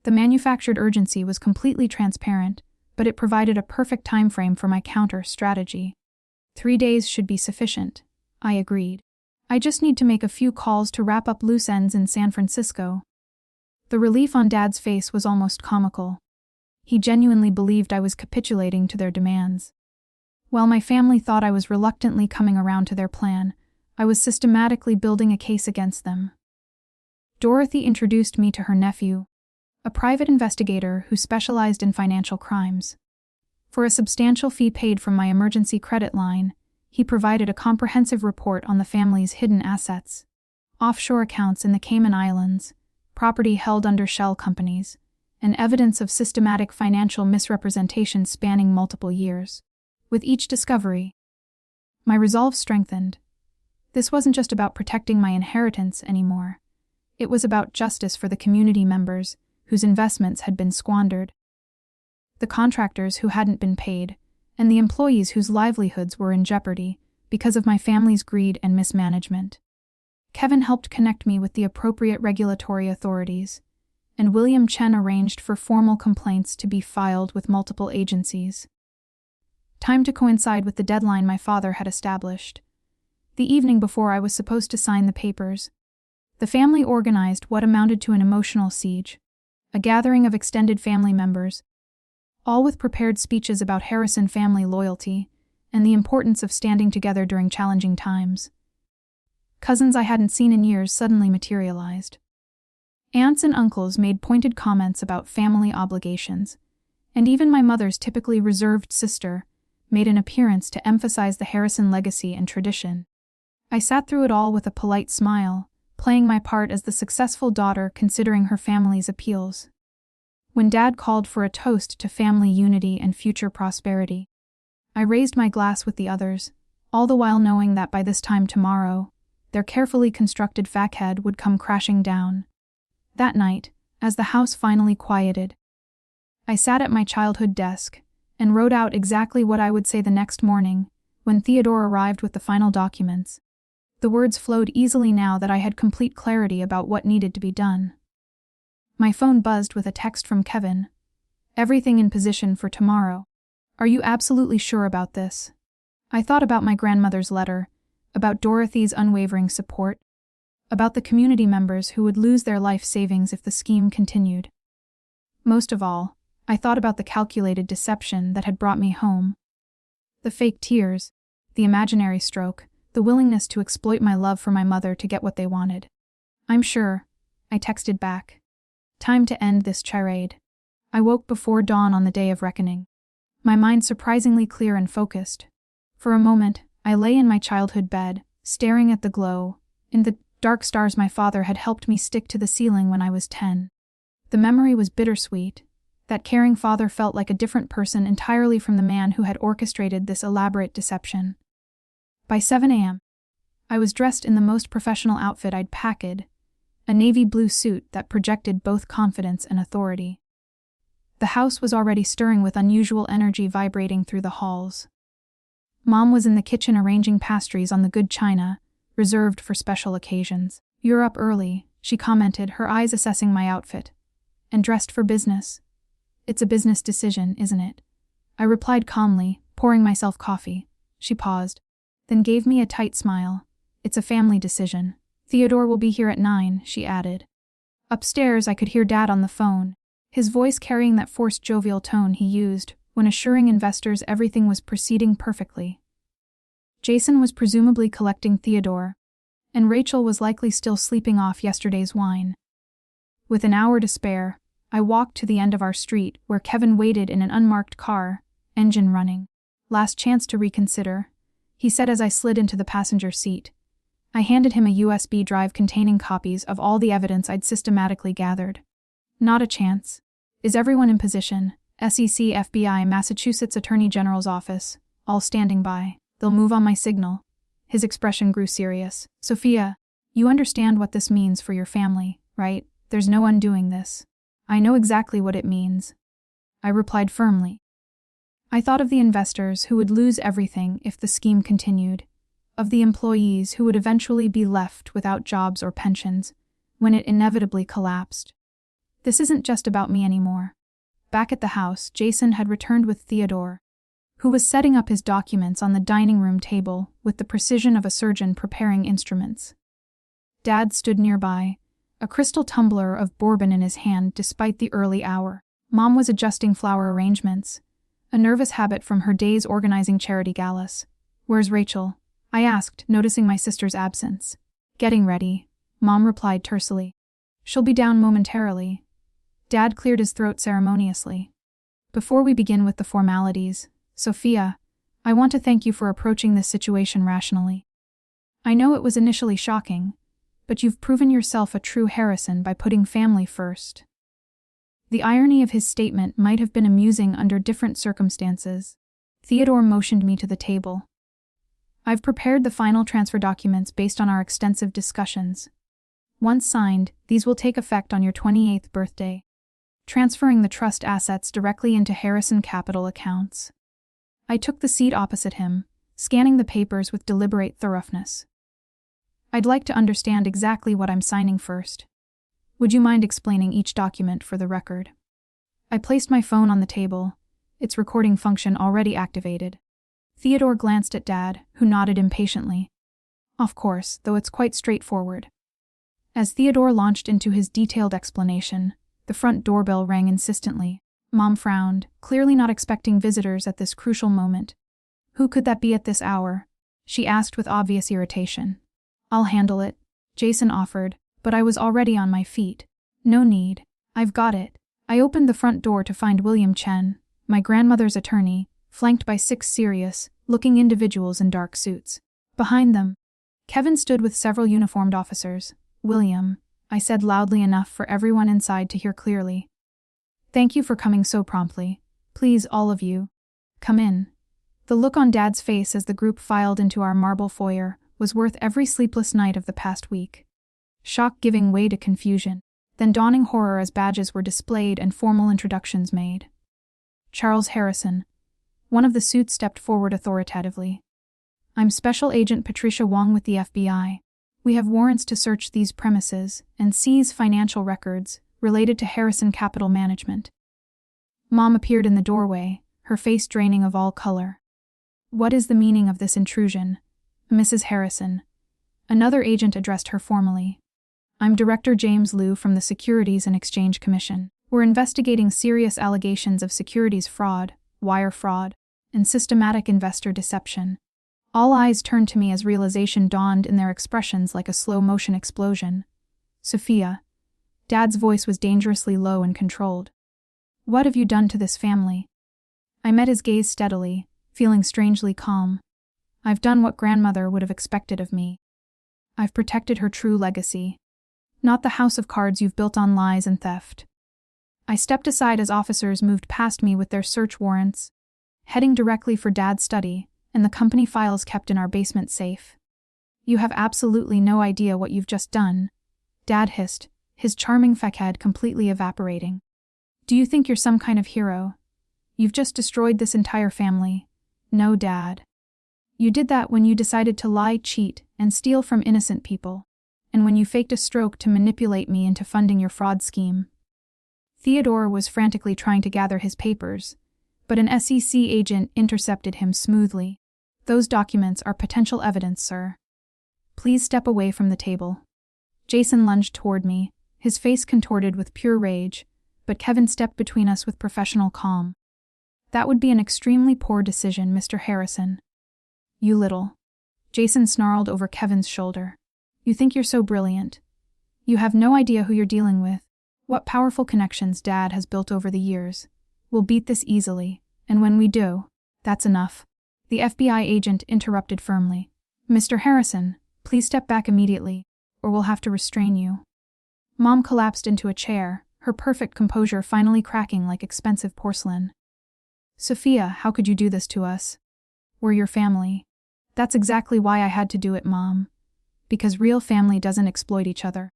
The manufactured urgency was completely transparent, but it provided a perfect timeframe for my counter strategy. 3 days should be sufficient, I agreed. I just need to make a few calls to wrap up loose ends in San Francisco. The relief on Dad's face was almost comical. He genuinely believed I was capitulating to their demands. While my family thought I was reluctantly coming around to their plan, I was systematically building a case against them. Dorothy introduced me to her nephew, a private investigator who specialized in financial crimes. For a substantial fee paid from my emergency credit line, he provided a comprehensive report on the family's hidden assets, offshore accounts in the Cayman Islands, property held under shell companies, and evidence of systematic financial misrepresentation spanning multiple years. With each discovery, my resolve strengthened. This wasn't just about protecting my inheritance anymore. It was about justice for the community members whose investments had been squandered, the contractors who hadn't been paid, and the employees whose livelihoods were in jeopardy because of my family's greed and mismanagement. Kevin helped connect me with the appropriate regulatory authorities, and William Chen arranged for formal complaints to be filed with multiple agencies. Time to coincide with the deadline my father had established. The evening before I was supposed to sign the papers, the family organized what amounted to an emotional siege, a gathering of extended family members, all with prepared speeches about Harrison family loyalty and the importance of standing together during challenging times. Cousins I hadn't seen in years suddenly materialized. Aunts and uncles made pointed comments about family obligations, and even my mother's typically reserved sister made an appearance to emphasize the Harrison legacy and tradition. I sat through it all with a polite smile, playing my part as the successful daughter considering her family's appeals. When Dad called for a toast to family unity and future prosperity, I raised my glass with the others, all the while knowing that by this time tomorrow, their carefully constructed facade would come crashing down. That night, as the house finally quieted, I sat at my childhood desk and wrote out exactly what I would say the next morning when Theodore arrived with the final documents. The words flowed easily now that I had complete clarity about what needed to be done. My phone buzzed with a text from Kevin. "Everything in position for tomorrow. Are you absolutely sure about this?" I thought about my grandmother's letter, about Dorothy's unwavering support. about the community members who would lose their life savings if the scheme continued. Most of all, I thought about the calculated deception that had brought me home. The fake tears, the imaginary stroke, the willingness to exploit my love for my mother to get what they wanted. "I'm sure," I texted back. Time to end this charade. I woke before dawn on the day of reckoning. My mind surprisingly clear and focused. For a moment, I lay in my childhood bed, staring at the glow, in the dark stars my father had helped me stick to the ceiling when I was 10. The memory was bittersweet. That caring father felt like a different person entirely from the man who had orchestrated this elaborate deception. By 7 a.m., I was dressed in the most professional outfit I'd packed, a navy blue suit that projected both confidence and authority. The house was already stirring with unusual energy vibrating through the halls. Mom was in the kitchen arranging pastries on the good china, reserved for special occasions. "You're up early," she commented, her eyes assessing my outfit. "And dressed for business. It's a business decision, isn't it?" I replied calmly, pouring myself coffee. She paused, then gave me a tight smile. "It's a family decision. Theodore will be here at 9, she added. Upstairs, I could hear Dad on the phone, his voice carrying that forced jovial tone he used when assuring investors everything was proceeding perfectly. Jason was presumably collecting Theodore, and Rachel was likely still sleeping off yesterday's wine. With an hour to spare, I walked to the end of our street where Kevin waited in an unmarked car, engine running. "Last chance to reconsider," he said as I slid into the passenger seat. I handed him a USB drive containing copies of all the evidence I'd systematically gathered. "Not a chance. Is everyone in position? SEC, FBI, Massachusetts Attorney General's office, all standing by. They'll move on my signal." His expression grew serious. "Sophia, you understand what this means for your family, right? There's no undoing this." "I know exactly what it means," I replied firmly. I thought of the investors who would lose everything if the scheme continued, of the employees who would eventually be left without jobs or pensions when it inevitably collapsed. This isn't just about me anymore. Back at the house, Jason had returned with Theodore, who was setting up his documents on the dining room table with the precision of a surgeon preparing instruments. Dad stood nearby, a crystal tumbler of bourbon in his hand despite the early hour. Mom was adjusting flower arrangements, a nervous habit from her days organizing charity galas. "Where's Rachel?" I asked, noticing my sister's absence. "Getting ready," Mom replied tersely. "She'll be down momentarily." Dad cleared his throat ceremoniously. "Before we begin with the formalities, Sophia, I want to thank you for approaching this situation rationally. I know it was initially shocking, but you've proven yourself a true Harrison by putting family first." The irony of his statement might have been amusing under different circumstances. Theodore motioned me to the table. "I've prepared the final transfer documents based on our extensive discussions. Once signed, these will take effect on your 28th birthday, transferring the trust assets directly into Harrison Capital accounts." I took the seat opposite him, scanning the papers with deliberate thoroughness. "I'd like to understand exactly what I'm signing first. Would you mind explaining each document for the record?" I placed my phone on the table, its recording function already activated. Theodore glanced at Dad, who nodded impatiently. "Of course, though it's quite straightforward." As Theodore launched into his detailed explanation, the front doorbell rang insistently. Mom frowned, clearly not expecting visitors at this crucial moment. "Who could that be at this hour?" she asked with obvious irritation. "I'll handle it," Jason offered, but I was already on my feet. "No need. I've got it." I opened the front door to find William Chen, my grandmother's attorney, flanked by 6 serious-looking individuals in dark suits. Behind them, Kevin stood with several uniformed officers. "William," I said loudly enough for everyone inside to hear clearly. "Thank you for coming so promptly. Please, all of you, come in." The look on Dad's face as the group filed into our marble foyer was worth every sleepless night of the past week. Shock giving way to confusion, then dawning horror as badges were displayed and formal introductions made. "Charles Harrison." One of the suits stepped forward authoritatively. "I'm Special Agent Patricia Wong with the FBI. We have warrants to search these premises and seize financial records related to Harrison Capital Management." Mom appeared in the doorway, her face draining of all color. "What is the meaning of this intrusion, Mrs. Harrison?" Another agent addressed her formally. I'm Director James Liu from the Securities and Exchange Commission. We're investigating serious allegations of securities fraud, wire fraud, and systematic investor deception. All eyes turned to me as realization dawned in their expressions like a slow-motion explosion. Sophia. Dad's voice was dangerously low and controlled. What have you done to this family? I met his gaze steadily, feeling strangely calm. I've done what grandmother would have expected of me. I've protected her true legacy. Not the house of cards you've built on lies and theft. I stepped aside as officers moved past me with their search warrants, heading directly for Dad's study and the company files kept in our basement safe. You have absolutely no idea what you've just done, Dad hissed, his charming facade completely evaporating. Do you think you're some kind of hero? You've just destroyed this entire family. No, Dad. You did that when you decided to lie, cheat, and steal from innocent people, and when you faked a stroke to manipulate me into funding your fraud scheme. Theodore was frantically trying to gather his papers, but an SEC agent intercepted him smoothly. Those documents are potential evidence, sir. Please step away from the table. Jason lunged toward me, his face contorted with pure rage, but Kevin stepped between us with professional calm. That would be an extremely poor decision, Mr. Harrison. You little. Jason snarled over Kevin's shoulder. You think you're so brilliant. You have no idea who you're dealing with, what powerful connections Dad has built over the years. We'll beat this easily, and when we do, that's enough. The FBI agent interrupted firmly. Mr. Harrison, please step back immediately, or we'll have to restrain you. Mom collapsed into a chair, her perfect composure finally cracking like expensive porcelain. Sophia, how could you do this to us? We're your family. That's exactly why I had to do it, Mom. Because real family doesn't exploit each other.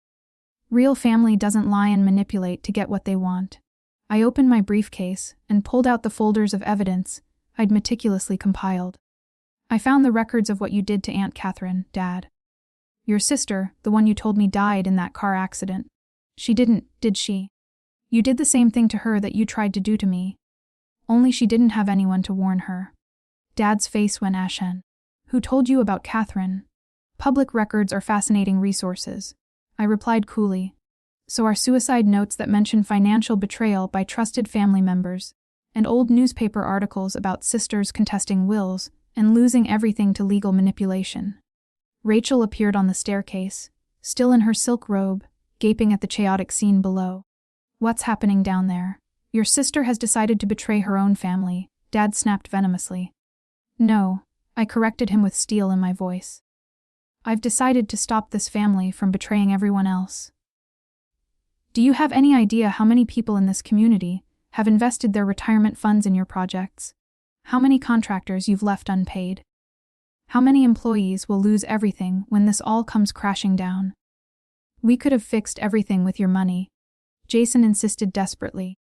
Real family doesn't lie and manipulate to get what they want. I opened my briefcase and pulled out the folders of evidence I'd meticulously compiled. I found the records of what you did to Aunt Catherine, Dad. Your sister, the one you told me died in that car accident. She didn't, did she? You did the same thing to her that you tried to do to me. Only she didn't have anyone to warn her. Dad's face went ashen. Who told you about Catherine? Public records are fascinating resources. I replied coolly. So are suicide notes that mention financial betrayal by trusted family members, and old newspaper articles about sisters contesting wills and losing everything to legal manipulation. Rachel appeared on the staircase, still in her silk robe, gaping at the chaotic scene below. What's happening down there? Your sister has decided to betray her own family, Dad snapped venomously. No, I corrected him with steel in my voice. I've decided to stop this family from betraying everyone else. Do you have any idea how many people in this community have invested their retirement funds in your projects? How many contractors you've left unpaid? How many employees will lose everything when this all comes crashing down? We could have fixed everything with your money, Jason insisted desperately.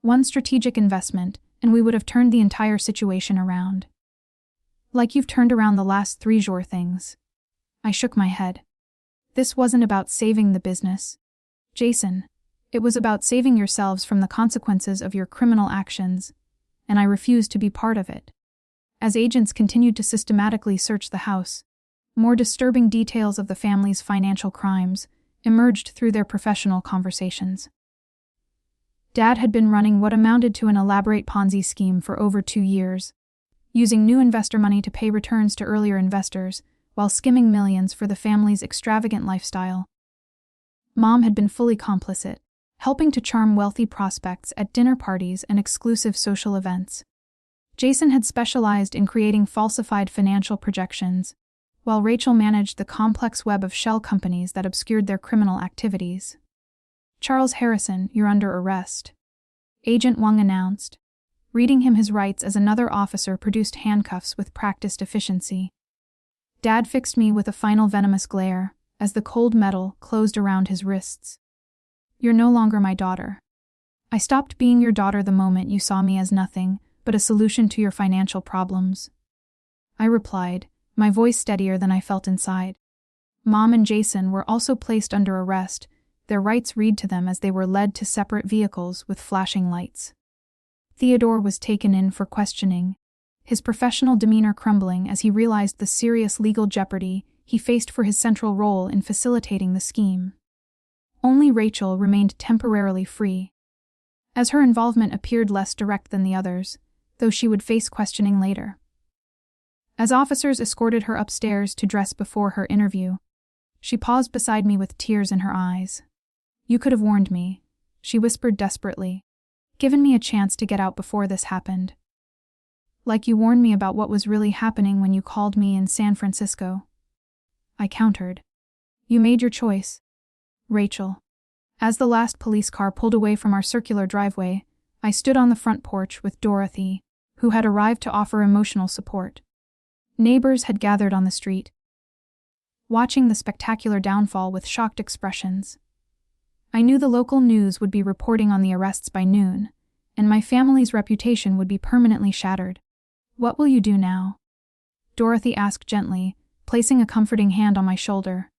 One strategic investment, and we would have turned the entire situation around. Like you've turned around the last 3 Jour things. I shook my head. This wasn't about saving the business, Jason. It was about saving yourselves from the consequences of your criminal actions, and I refused to be part of it. As agents continued to systematically search the house, more disturbing details of the family's financial crimes emerged through their professional conversations. Dad had been running what amounted to an elaborate Ponzi scheme for over 2 years, using new investor money to pay returns to earlier investors while skimming millions for the family's extravagant lifestyle. Mom had been fully complicit, helping to charm wealthy prospects at dinner parties and exclusive social events. Jason had specialized in creating falsified financial projections, while Rachel managed the complex web of shell companies that obscured their criminal activities. Charles Harrison, you're under arrest, Agent Wang announced, reading him his rights as another officer produced handcuffs with practiced efficiency. Dad fixed me with a final venomous glare as the cold metal closed around his wrists. You're no longer my daughter. I stopped being your daughter the moment you saw me as nothing but a solution to your financial problems. I replied, my voice steadier than I felt inside. Mom and Jason were also placed under arrest, their rights read to them as they were led to separate vehicles with flashing lights. Theodore was taken in for questioning, his professional demeanor crumbling as he realized the serious legal jeopardy he faced for his central role in facilitating the scheme. Only Rachel remained temporarily free, as her involvement appeared less direct than the others, though she would face questioning later. As officers escorted her upstairs to dress before her interview, she paused beside me with tears in her eyes. "You could have warned me," she whispered desperately, "given me a chance to get out before this happened. Like you warned me about what was really happening when you called me in San Francisco." I countered. "You made your choice, Rachel." As the last police car pulled away from our circular driveway, I stood on the front porch with Dorothy, who had arrived to offer emotional support. Neighbors had gathered on the street, watching the spectacular downfall with shocked expressions. I knew the local news would be reporting on the arrests by noon, and my family's reputation would be permanently shattered. "What will you do now?" Dorothy asked gently, placing a comforting hand on my shoulder.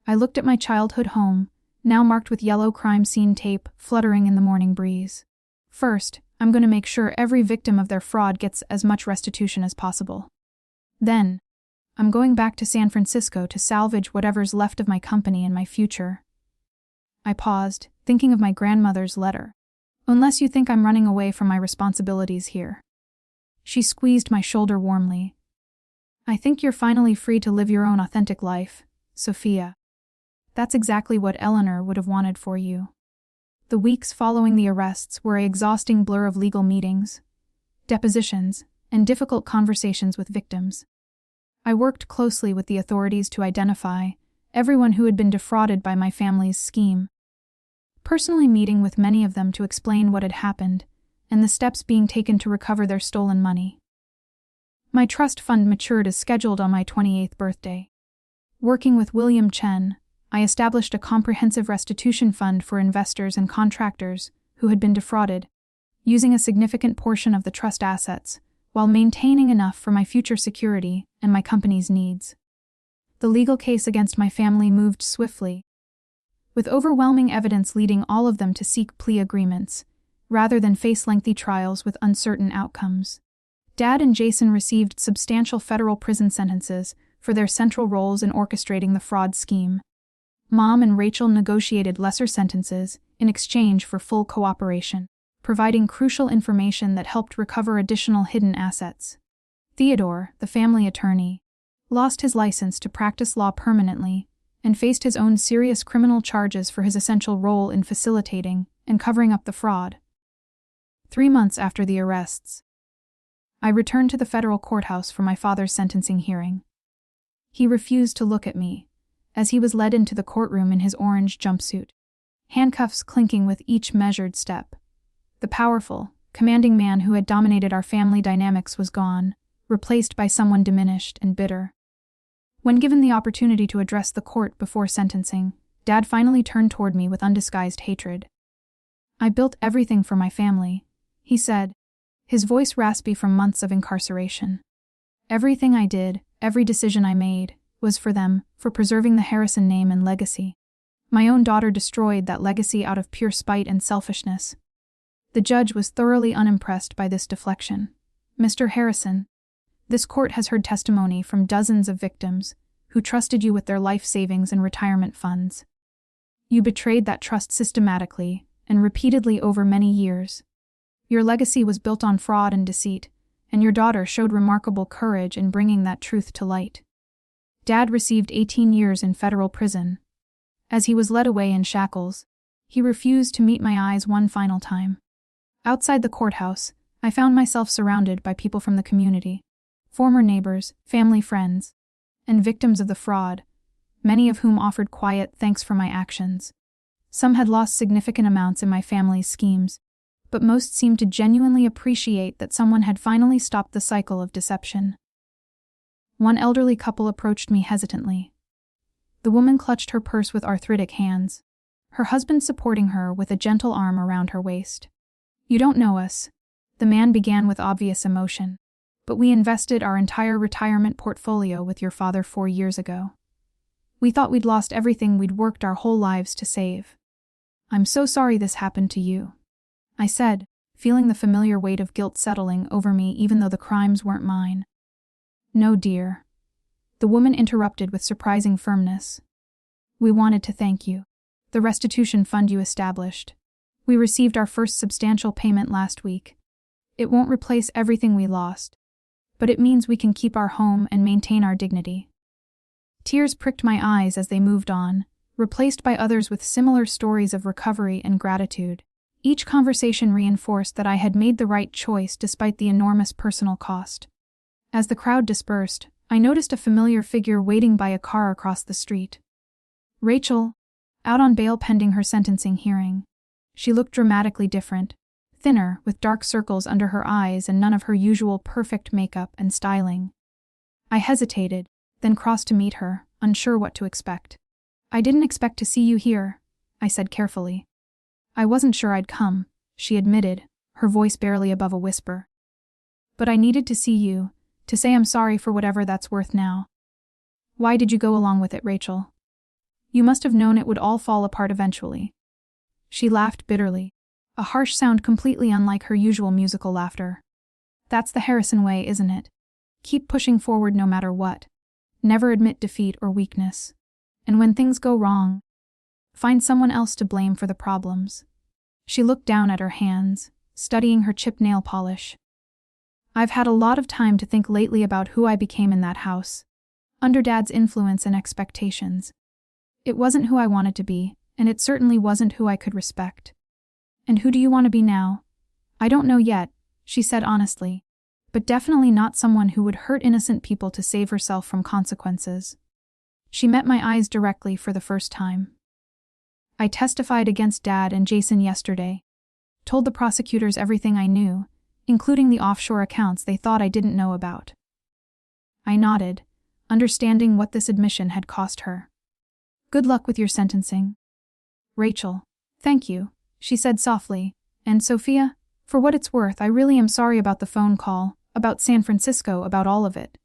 I looked at my childhood home, now marked with yellow crime scene tape fluttering in the morning breeze. "First, I'm going to make sure every victim of their fraud gets as much restitution as possible. Then, I'm going back to San Francisco to salvage whatever's left of my company and my future." I paused, thinking of my grandmother's letter. "Unless you think I'm running away from my responsibilities here." She squeezed my shoulder warmly. "I think you're finally free to live your own authentic life, Sophia. That's exactly what Eleanor would have wanted for you." The weeks following the arrests were an exhausting blur of legal meetings, depositions, and difficult conversations with victims. I worked closely with the authorities to identify everyone who had been defrauded by my family's scheme, personally meeting with many of them to explain what had happened and the steps being taken to recover their stolen money. My trust fund matured as scheduled on my 28th birthday. Working with William Chen, I established a comprehensive restitution fund for investors and contractors who had been defrauded, using a significant portion of the trust assets, while maintaining enough for my future security and my company's needs. The legal case against my family moved swiftly, with overwhelming evidence leading all of them to seek plea agreements, rather than face lengthy trials with uncertain outcomes. Dad and Jason received substantial federal prison sentences for their central roles in orchestrating the fraud scheme. Mom and Rachel negotiated lesser sentences in exchange for full cooperation, providing crucial information that helped recover additional hidden assets. Theodore, the family attorney, lost his license to practice law permanently and faced his own serious criminal charges for his essential role in facilitating and covering up the fraud. 3 months after the arrests, I returned to the federal courthouse for my father's sentencing hearing. He refused to look at me, as he was led into the courtroom in his orange jumpsuit, handcuffs clinking with each measured step. The powerful, commanding man who had dominated our family dynamics was gone, replaced by someone diminished and bitter. When given the opportunity to address the court before sentencing, Dad finally turned toward me with undisguised hatred. "I built everything for my family," he said, his voice raspy from months of incarceration. "Everything I did, every decision I made, was for them, for preserving the Harrison name and legacy. My own daughter destroyed that legacy out of pure spite and selfishness." The judge was thoroughly unimpressed by this deflection. "Mr. Harrison, this court has heard testimony from dozens of victims who trusted you with their life savings and retirement funds. You betrayed that trust systematically and repeatedly over many years. Your legacy was built on fraud and deceit, and your daughter showed remarkable courage in bringing that truth to light." Dad received 18 years in federal prison. As he was led away in shackles, he refused to meet my eyes one final time. Outside the courthouse, I found myself surrounded by people from the community, former neighbors, family friends, and victims of the fraud, many of whom offered quiet thanks for my actions. Some had lost significant amounts in my family's schemes, but most seemed to genuinely appreciate that someone had finally stopped the cycle of deception. One elderly couple approached me hesitantly. The woman clutched her purse with arthritic hands, her husband supporting her with a gentle arm around her waist. "You don't know us," the man began with obvious emotion, "but we invested our entire retirement portfolio with your father 4 years ago. We thought we'd lost everything we'd worked our whole lives to save. I'm so sorry this happened to you," I said, feeling the familiar weight of guilt settling over me even though the crimes weren't mine. "No, dear," the woman interrupted with surprising firmness. "We wanted to thank you. The restitution fund you established. We received our first substantial payment last week. It won't replace everything we lost, but it means we can keep our home and maintain our dignity." Tears pricked my eyes as they moved on, replaced by others with similar stories of recovery and gratitude. Each conversation reinforced that I had made the right choice despite the enormous personal cost. As the crowd dispersed, I noticed a familiar figure waiting by a car across the street. Rachel, out on bail pending her sentencing hearing. She looked dramatically different, thinner, with dark circles under her eyes and none of her usual perfect makeup and styling. I hesitated, then crossed to meet her, unsure what to expect. "I didn't expect to see you here," I said carefully. "I wasn't sure I'd come," she admitted, her voice barely above a whisper. "But I needed to see you, to say I'm sorry for whatever that's worth now." "Why did you go along with it, Rachel? You must have known it would all fall apart eventually." She laughed bitterly, a harsh sound completely unlike her usual musical laughter. "That's the Harrison way, isn't it? Keep pushing forward no matter what. Never admit defeat or weakness. And when things go wrong, find someone else to blame for the problems." She looked down at her hands, studying her chipped nail polish. "I've had a lot of time to think lately about who I became in that house, under Dad's influence and expectations. It wasn't who I wanted to be, and it certainly wasn't who I could respect." "And who do you want to be now?" "I don't know yet," she said honestly, "but definitely not someone who would hurt innocent people to save herself from consequences." She met my eyes directly for the first time. "I testified against Dad and Jason yesterday. Told the prosecutors everything I knew, including the offshore accounts they thought I didn't know about." I nodded, understanding what this admission had cost her. "Good luck with your sentencing." "Rachel, thank you," she said softly, "and Sophia, for what it's worth, I really am sorry about the phone call, about San Francisco, about all of it.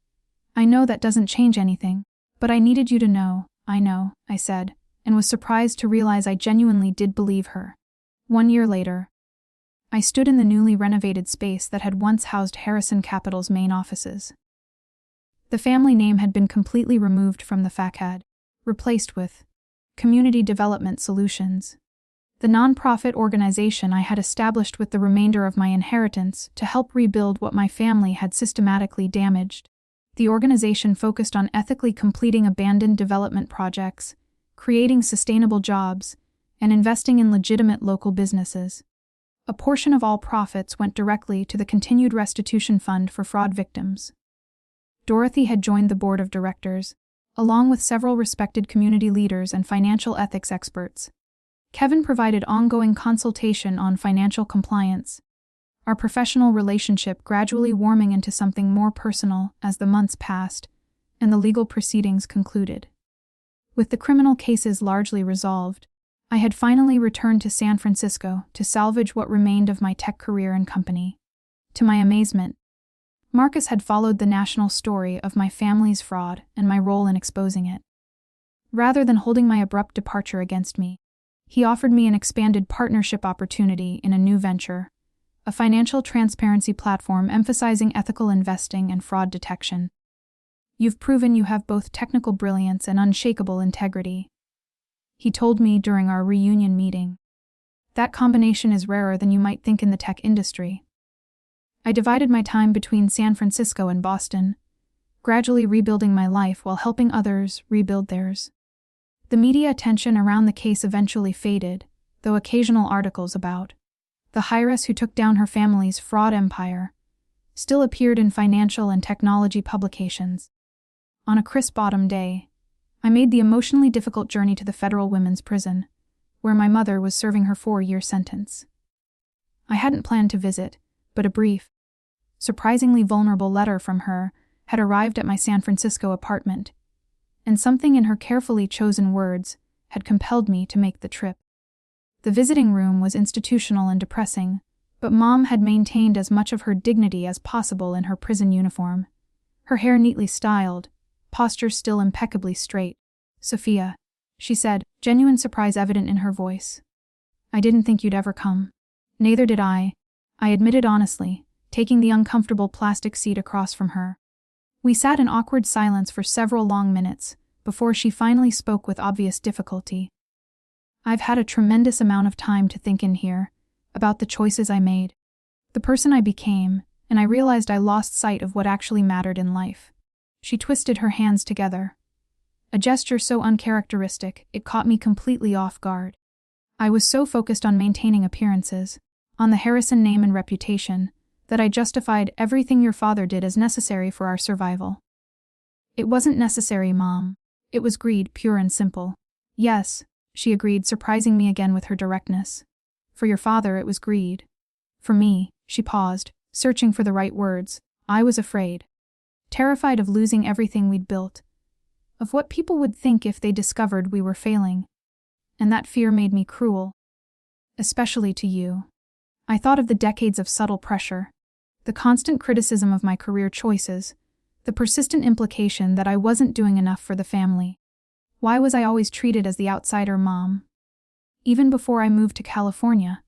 I know that doesn't change anything, but I needed you to know." "I know," I said, and was surprised to realize I genuinely did believe her. 1 year later, I stood in the newly renovated space that had once housed Harrison Capital's main offices. The family name had been completely removed from the facade, replaced with Community Development Solutions, the nonprofit organization I had established with the remainder of my inheritance to help rebuild what my family had systematically damaged. The organization focused on ethically completing abandoned development projects, creating sustainable jobs, and investing in legitimate local businesses. A portion of all profits went directly to the continued restitution fund for fraud victims. Dorothy had joined the board of directors, along with several respected community leaders and financial ethics experts. Kevin provided ongoing consultation on financial compliance, our professional relationship gradually warming into something more personal as the months passed and the legal proceedings concluded. With the criminal cases largely resolved, I had finally returned to San Francisco to salvage what remained of my tech career and company. To my amazement, Marcus had followed the national story of my family's fraud and my role in exposing it. Rather than holding my abrupt departure against me, he offered me an expanded partnership opportunity in a new venture, a financial transparency platform emphasizing ethical investing and fraud detection. "You've proven you have both technical brilliance and unshakable integrity," he told me during our reunion meeting. "That combination is rarer than you might think in the tech industry." I divided my time between San Francisco and Boston, gradually rebuilding my life while helping others rebuild theirs. The media attention around the case eventually faded, though occasional articles about the heiress who took down her family's fraud empire still appeared in financial and technology publications. On a crisp autumn day, I made the emotionally difficult journey to the federal women's prison, where my mother was serving her 4-year sentence. I hadn't planned to visit, but a brief, surprisingly vulnerable letter from her had arrived at my San Francisco apartment, and something in her carefully chosen words had compelled me to make the trip. The visiting room was institutional and depressing, but Mom had maintained as much of her dignity as possible in her prison uniform. Her hair neatly styled, posture still impeccably straight. "Sophia," she said, genuine surprise evident in her voice. "I didn't think you'd ever come." "Neither did I admitted honestly, taking the uncomfortable plastic seat across from her. We sat in awkward silence for several long minutes, before she finally spoke with obvious difficulty. I've had a tremendous amount of time to think in here, about the choices I made, the person I became, and I realized I lost sight of what actually mattered in life. She twisted her hands together. A gesture so uncharacteristic, it caught me completely off guard. I was so focused on maintaining appearances, on the Harrison name and reputation, that I justified everything your father did as necessary for our survival. It wasn't necessary, Mom. It was greed, pure and simple. Yes, she agreed, surprising me again with her directness. For your father, it was greed. For me, she paused, searching for the right words. I was afraid. Terrified of losing everything we'd built. Of what people would think if they discovered we were failing. And that fear made me cruel. Especially to you. I thought of the decades of subtle pressure, the constant criticism of my career choices, the persistent implication that I wasn't doing enough for the family. Why was I always treated as the outsider, Mom? Even before I moved to California.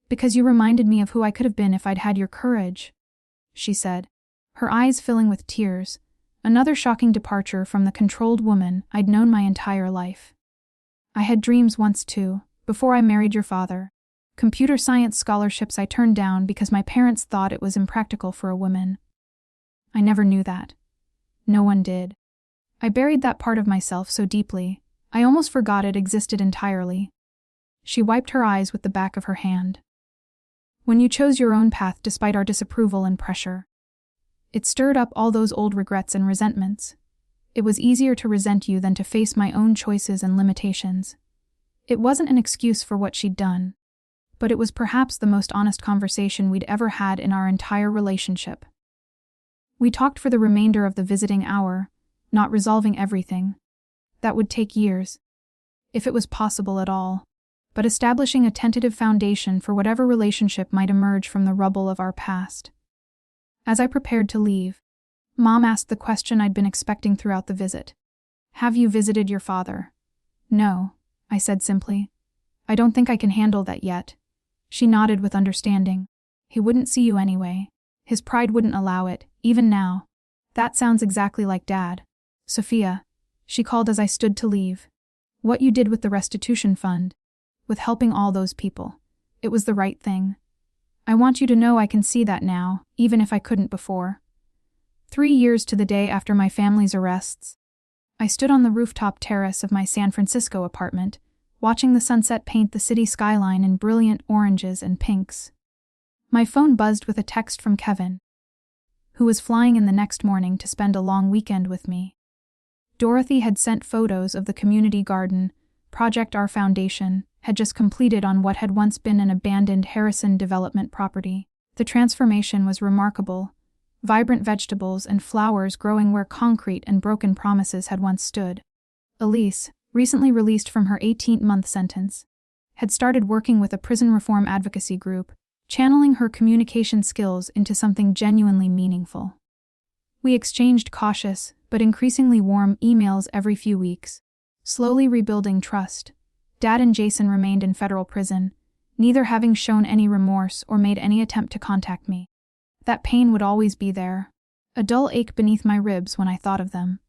Because you reminded me of who I could have been if I'd had your courage, she said, her eyes filling with tears, another shocking departure from the controlled woman I'd known my entire life. I had dreams once too, before I married your father. Computer science scholarships I turned down because my parents thought it was impractical for a woman. I never knew that. No one did. I buried that part of myself so deeply, I almost forgot it existed entirely. She wiped her eyes with the back of her hand. When you chose your own path despite our disapproval and pressure, it stirred up all those old regrets and resentments. It was easier to resent you than to face my own choices and limitations. It wasn't an excuse for what she'd done, but it was perhaps the most honest conversation we'd ever had in our entire relationship. We talked for the remainder of the visiting hour, not resolving everything. That would take years, if it was possible at all, but establishing a tentative foundation for whatever relationship might emerge from the rubble of our past. As I prepared to leave, Mom asked the question I'd been expecting throughout the visit. Have you visited your father? No, I said simply. I don't think I can handle that yet. She nodded with understanding. He wouldn't see you anyway. His pride wouldn't allow it, even now. That sounds exactly like Dad. Sophia, she called as I stood to leave. What you did with the restitution fund, with helping all those people, it was the right thing. I want you to know I can see that now, even if I couldn't before. 3 years to the day after my family's arrests, I stood on the rooftop terrace of my San Francisco apartment, watching the sunset paint the city skyline in brilliant oranges and pinks. My phone buzzed with a text from Kevin, who was flying in the next morning to spend a long weekend with me. Dorothy had sent photos of the community garden project our foundation had just completed on what had once been an abandoned Harrison development property. The transformation was remarkable. Vibrant vegetables and flowers growing where concrete and broken promises had once stood. Elise, recently released from her 18-month sentence, had started working with a prison reform advocacy group, channeling her communication skills into something genuinely meaningful. We exchanged cautious, but increasingly warm emails every few weeks, slowly rebuilding trust. Dad and Jason remained in federal prison, neither having shown any remorse or made any attempt to contact me. That pain would always be there, a dull ache beneath my ribs when I thought of them,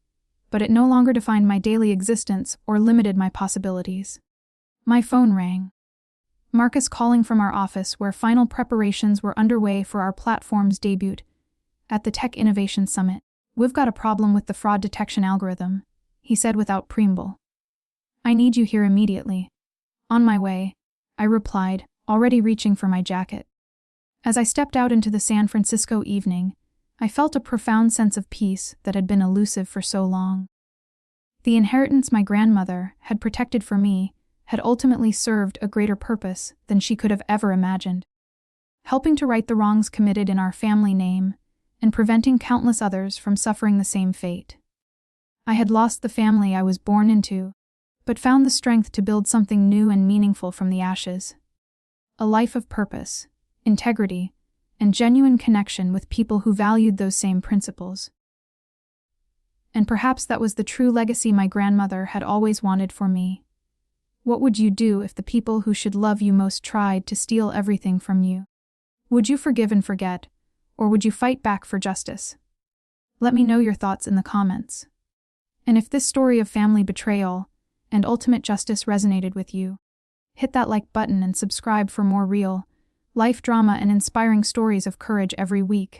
but it no longer defined my daily existence or limited my possibilities. My phone rang. Marcus calling from our office where final preparations were underway for our platform's debut at the Tech Innovation Summit. We've got a problem with the fraud detection algorithm, he said without preamble. I need you here immediately. On my way, I replied, already reaching for my jacket. As I stepped out into the San Francisco evening, I felt a profound sense of peace that had been elusive for so long. The inheritance my grandmother had protected for me had ultimately served a greater purpose than she could have ever imagined, helping to right the wrongs committed in our family name and preventing countless others from suffering the same fate. I had lost the family I was born into, but found the strength to build something new and meaningful from the ashes. A life of purpose, integrity, and genuine connection with people who valued those same principles. And perhaps that was the true legacy my grandmother had always wanted for me. What would you do if the people who should love you most tried to steal everything from you? Would you forgive and forget, or would you fight back for justice? Let me know your thoughts in the comments. And if this story of family betrayal and ultimate justice resonated with you, hit that like button and subscribe for more real life drama and inspiring stories of courage every week.